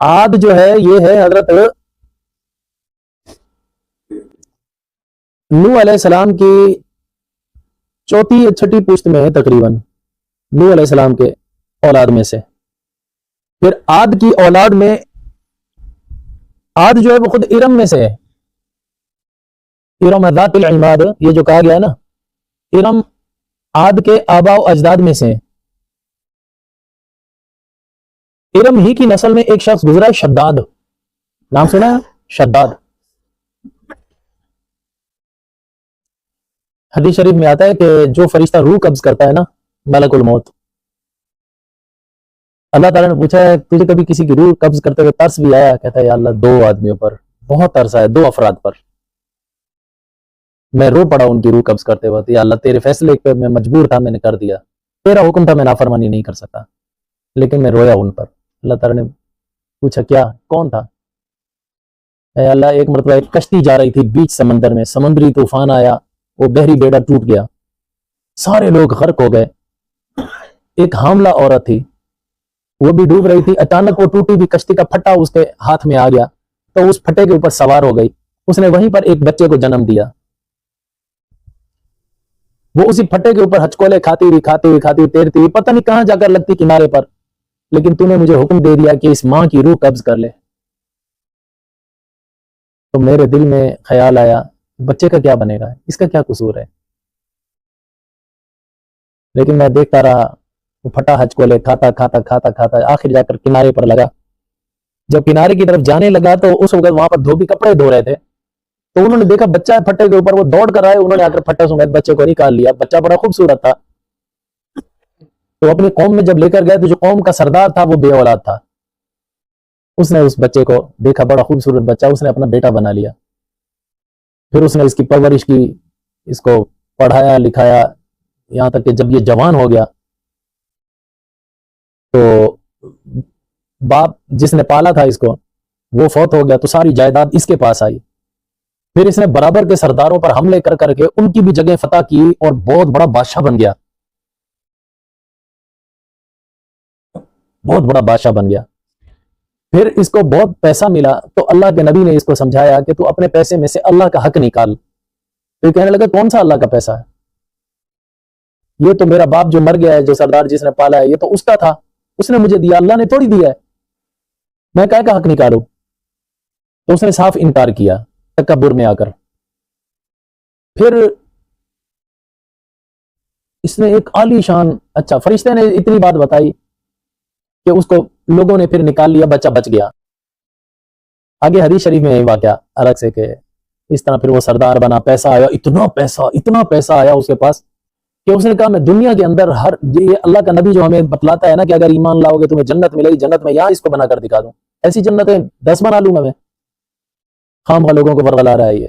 عاد جو ہے یہ ہے حضرت نوح علیہ السلام کی چوتھی یا چھٹی پشت میں ہے تقریباً، نوح علیہ السلام کے اولاد میں سے. پھر عاد کی اولاد میں عاد جو ہے وہ خود ارم میں سے ہے. ارم ذات العماد، یہ جو کہا گیا ہے نا، ارم عاد کے آباء و اجداد میں سے ہیں. ارم ہی کی نسل میں ایک شخص گزرا ہے، شداد. نام سنا ہے شداد؟ حدیث شریف میں آتا ہے کہ جو فرشتہ روح قبض کرتا ہے نا، ملک الموت، اللہ تعالیٰ نے پوچھا ہے تجھے کبھی کسی کی روح قبض کرتے ہوئے ترس بھی آیا؟ کہتا ہے یا اللہ 2 آدمیوں پر بہت ترس آیا، 2 افراد پر. میں رو پڑا ان کی روح قبض کرتے وقت، یا اللہ تیرے فیصلے پہ میں مجبور تھا، میں نے کر دیا، تیرا حکم تھا، میں نافرمانی نہیں کر سکتا، لیکن میں رویا ان پر. اللہ تعالیٰ نے پوچھا کیا، کون تھا؟ اے اللہ ایک مرتبہ ایک کشتی جا رہی تھی بیچ سمندر میں، سمندری طوفان آیا، وہ بحری بیڑا ٹوٹ گیا، سارے لوگ غرق ہو گئے. ایک حاملہ عورت تھی، وہ بھی ڈوب رہی تھی. اچانک وہ ٹوٹی ہوئی کشتی کا پھٹا اس کے ہاتھ میں آ گیا، تو اس پھٹے کے اوپر سوار ہو گئی. اس نے وہیں پر ایک بچے کو جنم دیا. وہ اسی پھٹے کے اوپر ہچکولے کھاتی ہوئی تیرتی ہوئی پتہ نہیں کہاں جا کر لگتی کنارے پر، لیکن تو نے مجھے حکم دے دیا کہ اس ماں کی روح قبض کر لے. تو میرے دل میں خیال آیا بچے کا کیا بنے گا، اس کا کیا قصور ہے؟ لیکن میں دیکھتا رہا، وہ پھٹا ہچکولے کھاتا آخر جا کر کنارے پر لگا. جب کنارے کی طرف جانے لگا تو اس وقت وہاں پر دھوبی کپڑے دھو رہے تھے، تو انہوں نے دیکھا بچہ ہے پھٹے کے اوپر، وہ دوڑ کر آئے، انہوں نے آ کر پھٹے سمیت بچے کو نکال لیا. بچہ بڑا خوبصورت تھا. تو اپنی قوم میں جب لے کر گئے تو جو قوم کا سردار تھا وہ بے اولاد تھا. اس نے اس بچے کو دیکھا، بڑا خوبصورت بچہ، اس نے اپنا بیٹا بنا لیا. پھر اس نے اس کی پرورش کی، اس کو پڑھایا لکھایا، یہاں تک کہ جب یہ جوان ہو گیا تو باپ جس نے پالا تھا اس کو وہ فوت ہو گیا، تو ساری جائیداد اس کے پاس آئی. پھر اس نے برابر کے سرداروں پر حملے کر کر کے ان کی بھی جگہ فتح کی اور بہت بڑا بادشاہ بن گیا، بہت بڑا بادشاہ بن گیا. پھر اس کو بہت پیسہ ملا تو اللہ کے نبی نے اس کو سمجھایا کہ تو اپنے پیسے میں سے اللہ کا حق نکال. تو یہ کہنے لگا کون سا اللہ کا پیسہ ہے؟ یہ تو میرا باپ جو مر گیا ہے، جو سردار جس نے پالا ہے، یہ تو اس کا تھا، اس نے مجھے دیا، اللہ نے تھوڑی دیا ہے، میں کہے کا حق نکالوں؟ تو اس نے صاف انکار کیا تکبر میں آ کر. پھر اس نے ایک عالی شان، اچھا فرشتے نے اتنی بات بتائی کہ اس کو لوگوں نے پھر نکال لیا، بچہ بچ گیا. آگے حدیث شریف میں واقعہ الگ سے کہ اس طرح پھر وہ سردار بنا، پیسہ آیا، اتنا پیسہ آیا اس کے پاس کہ اس نے کہا میں دنیا کے اندر یہ اللہ کا نبی جو ہمیں بتلاتا ہے نا کہ اگر ایمان لاؤ گے تمہیں جنت ملے گی، جنت میں یہاں اس کو بنا کر دکھا دوں، ایسی جنتیں 10 بنا لوں گا میں، خام خواہ لوگوں کو برگلا رہا ہے یہ.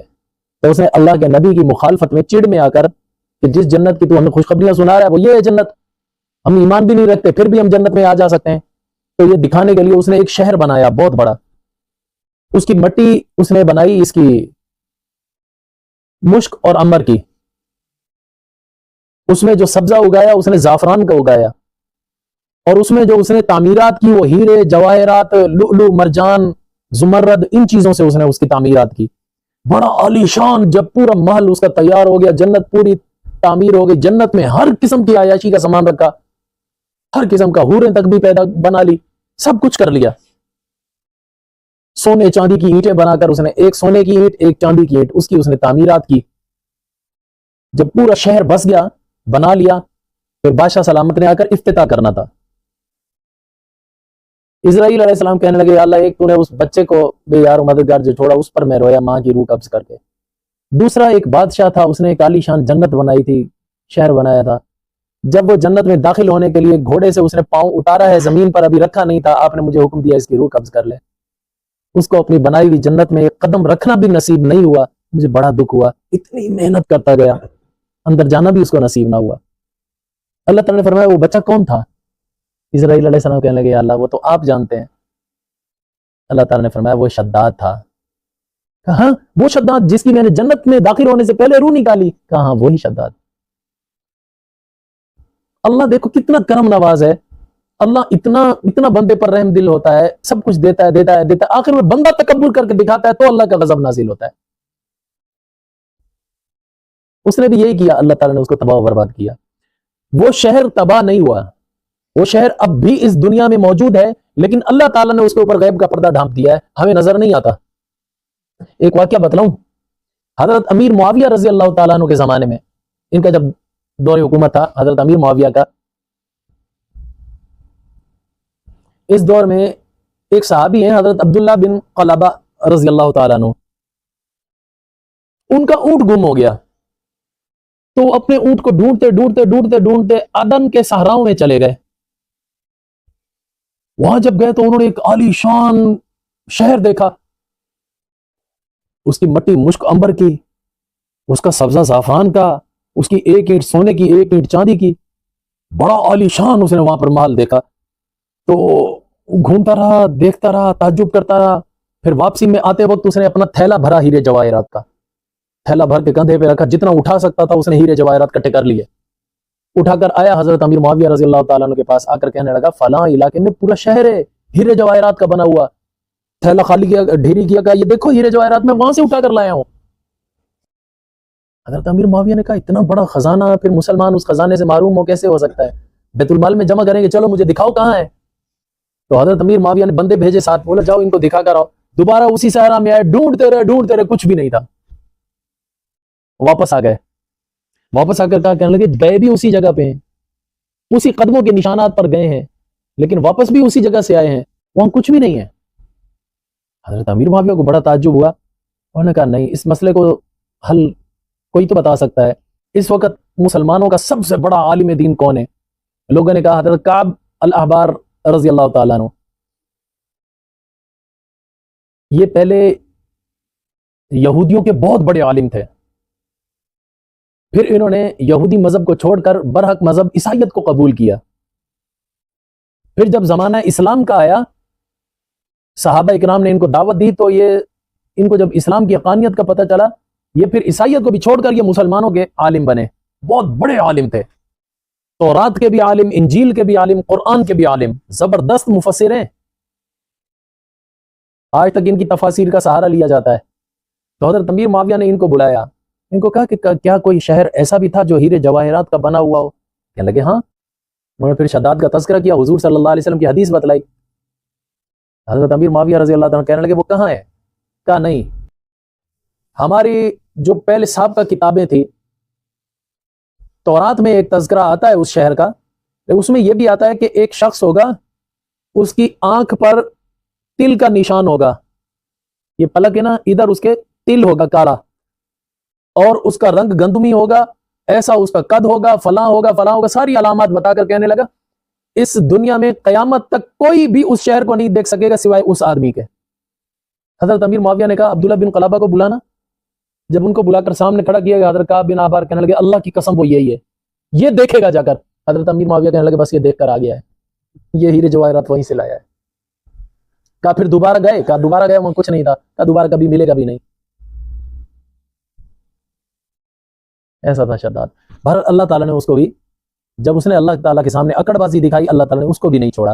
تو اس نے اللہ کے نبی کی مخالفت میں چڑ میں آ کر کہ جس جنت کی تو ہمیں خوشخبریاں سنا رہا ہے وہ یہ ہے جنت، ہم ایمان بھی نہیں رکھتے پھر بھی ہم جنت میں آ جا سکتے ہیں. تو یہ دکھانے کے لیے اس نے ایک شہر بنایا بہت بڑا. اس کی مٹی اس نے بنائی اس کی مشک اور عنبر کی، اس میں جو سبزہ اگایا اس نے زعفران کا اگایا، اور اس میں جو اس نے تعمیرات کی وہ ہیرے جواہرات لؤلؤ مرجان زمرد ان چیزوں سے اس نے اس کی تعمیرات کی. بڑا عالی شان. جب پورا محل اس کا تیار ہو گیا، جنت پوری تعمیر ہو گئی، جنت میں ہر قسم کی عیاشی کا سامان رکھا، ہر قسم کا، حوریں تک بھی پیدا بنا لی، سب کچھ کر لیا. سونے چاندی کی اینٹیں بنا کر اس نے ایک سونے کی اینٹ ایک چاندی کی اینٹ اس کی اس نے تعمیرات کی. جب پورا شہر بس گیا، بنا لیا، پھر بادشاہ سلامت نے آ کر افتتاح کرنا تھا. اسرائیل علیہ السلام کہنے لگے اللہ ایک تو نے اس بچے کو بے یار و مددگار جو چھوڑا اس پر میں رویا ماں کی روح قبض کر کے. دوسرا ایک بادشاہ تھا، اس نے ایک عالی شان جنت بنائی تھی، شہر بنایا تھا. جب وہ جنت میں داخل ہونے کے لیے گھوڑے سے اس نے پاؤں اتارا ہے، زمین پر ابھی رکھا نہیں تھا، آپ نے مجھے حکم دیا اس کی روح قبض کر لے. اس کو اپنی بنائی ہوئی جنت میں ایک قدم رکھنا بھی نصیب نہیں ہوا. مجھے بڑا دکھ ہوا، اتنی محنت کرتا گیا، اندر جانا بھی اس کو نصیب نہ ہوا. اللہ تعالیٰ نے فرمایا وہ بچہ کون تھا؟ اسرائیل علیہ السلام کہنے لگے اللہ وہ تو آپ جانتے ہیں. اللہ تعالیٰ نے فرمایا وہ شداد تھا. کہاں وہ شداد جس کی میں نے جنت میں داخل ہونے سے پہلے روح نکالی؟ کہاں وہی شداد. اللہ دیکھو کتنا کرم نواز ہے. اللہ اتنا بندے پر رحم دل ہوتا ہے, سب کچھ دیتا ہے, آخر میں بندہ تکبر کر کے دکھاتا ہے تو اللہ کا غضب نازل ہوتا ہے. اس نے بھی یہی کیا, اللہ تعالیٰ نے اس کو تباہ و برباد کیا. وہ شہر تباہ نہیں ہوا, وہ شہر اب بھی اس دنیا میں موجود ہے, لیکن اللہ تعالیٰ نے اس کے اوپر غیب کا پردہ ڈھانپ دیا ہے, ہمیں نظر نہیں آتا. ایک واقعہ بتلاؤں, حضرت امیر معاویہ رضی اللہ تعالیٰ عنہ کے زمانے میں, ان کا جب دور حکومت تھا حضرت امیر معاویہ کا, اس دور میں ایک صحابی ہیں حضرت عبداللہ بن قلابہ رضی اللہ تعالیٰ عنہ, ان کا اونٹ گم ہو گیا. تو اپنے اونٹ کو ڈھونڈتے عدن کے صحراؤں میں چلے گئے. وہاں جب گئے تو انہوں نے ایک عالی شان شہر دیکھا, اس کی مٹی مشک عنبر کی, اس کا سبزہ زعفران کا, اس کی ایک اینٹ سونے کی ایک اینٹ چاندی کی, بڑا عالی شان اس نے وہاں پر محل دیکھا. تو گھومتا رہا, دیکھتا رہا, تعجب کرتا رہا. پھر واپسی میں آتے وقت اس نے اپنا تھیلا بھرا ہیرے جواہرات کا, تھیلا بھر کے کندھے پہ رکھا, جتنا اٹھا سکتا تھا اس نے ہیرے جواہرات کٹھے کر لیے. اٹھا کر آیا حضرت امیر معاویہ رضی اللہ تعالیٰ عنہ کے پاس, آ کر کہنے لگا فلاں علاقے میں پورا شہر ہے ہیرے جواہرات کا بنا ہوا, تھیلا خالی کیا, ڈھیری کیا, کہا یہ دیکھو ہیرے جواہرات میں وہاں سے اٹھا کر لایا ہوں. حضرت امیر معاویہ نے کہا اتنا بڑا خزانہ, پھر مسلمان اس خزانے سے محروم ہو کیسے ہو سکتا ہے, بیت المال میں جمع کریں گے, چلو مجھے دکھاؤ کہاں ہے. تو حضرت امیر معاویہ نے بندے بھیجے ساتھ, بولا جاؤ ان کو دکھا کر آؤ. دوبارہ اسی صحرا میں آئے, ڈھونڈتے رہے, کچھ بھی نہیں تھا. واپس آ گئے, واپس آ کر کہا, کہنے لگے گئے بھی اسی جگہ پہ ہیں, اسی قدموں کے نشانات پر گئے ہیں, لیکن واپس بھی اسی جگہ سے آئے ہیں, وہاں کچھ بھی نہیں ہے. حضرت امیر معاویہ کو بڑا تعجب ہوا. انہوں نے کہا نہیں, اس مسئلے کو حل کوئی تو بتا سکتا ہے. اس وقت مسلمانوں کا سب سے بڑا عالم دین کون ہے؟ لوگوں نے کہا حضرت کعب الاحبار رضی اللہ تعالیٰ عنہ. یہ پہلے یہودیوں کے بہت بڑے عالم تھے, پھر انہوں نے یہودی مذہب کو چھوڑ کر برحق مذہب عیسائیت کو قبول کیا. پھر جب زمانہ اسلام کا آیا, صحابہ اکرام نے ان کو دعوت دی, تو یہ ان کو جب اسلام کی حقانیت کا پتہ چلا, یہ پھر عیسائیت کو بھی چھوڑ کر یہ مسلمانوں کے عالم بنے. بہت بڑے عالم تھے, تورات کے بھی عالم, انجیل کے بھی عالم, قرآن کے بھی عالم, زبردست مفسر ہیں. آج تک ان کی تفاسیر کا سہارا لیا جاتا ہے. تو حضرت امیر معاویہ نے ان کو بلایا, ان کو کہا کہ کیا کوئی شہر ایسا بھی تھا جو ہیرے جواہرات کا بنا ہوا ہو؟ کہنے لگے ہاں. انہوں نے پھر شداد کا تذکرہ کیا, حضور صلی اللہ علیہ وسلم کی حدیث بتلائی. حضرت امیر معاویہ رضی اللہ تعالیٰ کہنے لگے وہ کہاں ہے؟ کہا نہیں, ہماری جو پہلے سابقہ کتابیں تھی, تورات میں ایک تذکرہ آتا ہے اس شہر کا, اس میں یہ بھی آتا ہے کہ ایک شخص ہوگا, اس کی آنکھ پر تل کا نشان ہوگا, یہ پلک ہے نا, ادھر اس کے تل ہوگا کالا, اور اس کا رنگ گندمی ہوگا, ایسا اس کا قد ہوگا, فلاں ہوگا, ساری علامات بتا کر کہنے لگا اس دنیا میں قیامت تک کوئی بھی اس شہر کو نہیں دیکھ سکے گا سوائے اس آدمی کے. حضرت امیر معاویہ نے کہا عبداللہ بن قلابہ کو بلانا. جب ان کو بلا کر سامنے کھڑا کیا گیا, حضرت کعب بن احبار کہنے لگے اللہ کی قسم وہ یہی ہے, یہ دیکھے گا جا کر. حضرت امیر معاویہ کہنے لگے بس یہ دیکھ کر آ گیا ہے, یہ ہیرے جواہرات وہیں سے لایا ہے. کہا پھر دوبارہ گئے, کہا دوبارہ گئے, وہاں کچھ نہیں تھا. کہا دوبارہ کبھی ملے گا بھی نہیں. ایسا تھا شداد. بہرحال اللہ تعالیٰ نے اس کو بھی, جب اس نے اللہ تعالیٰ کے سامنے اکڑ بازی دکھائی, اللہ تعالیٰ نے اس کو بھی نہیں چھوڑا.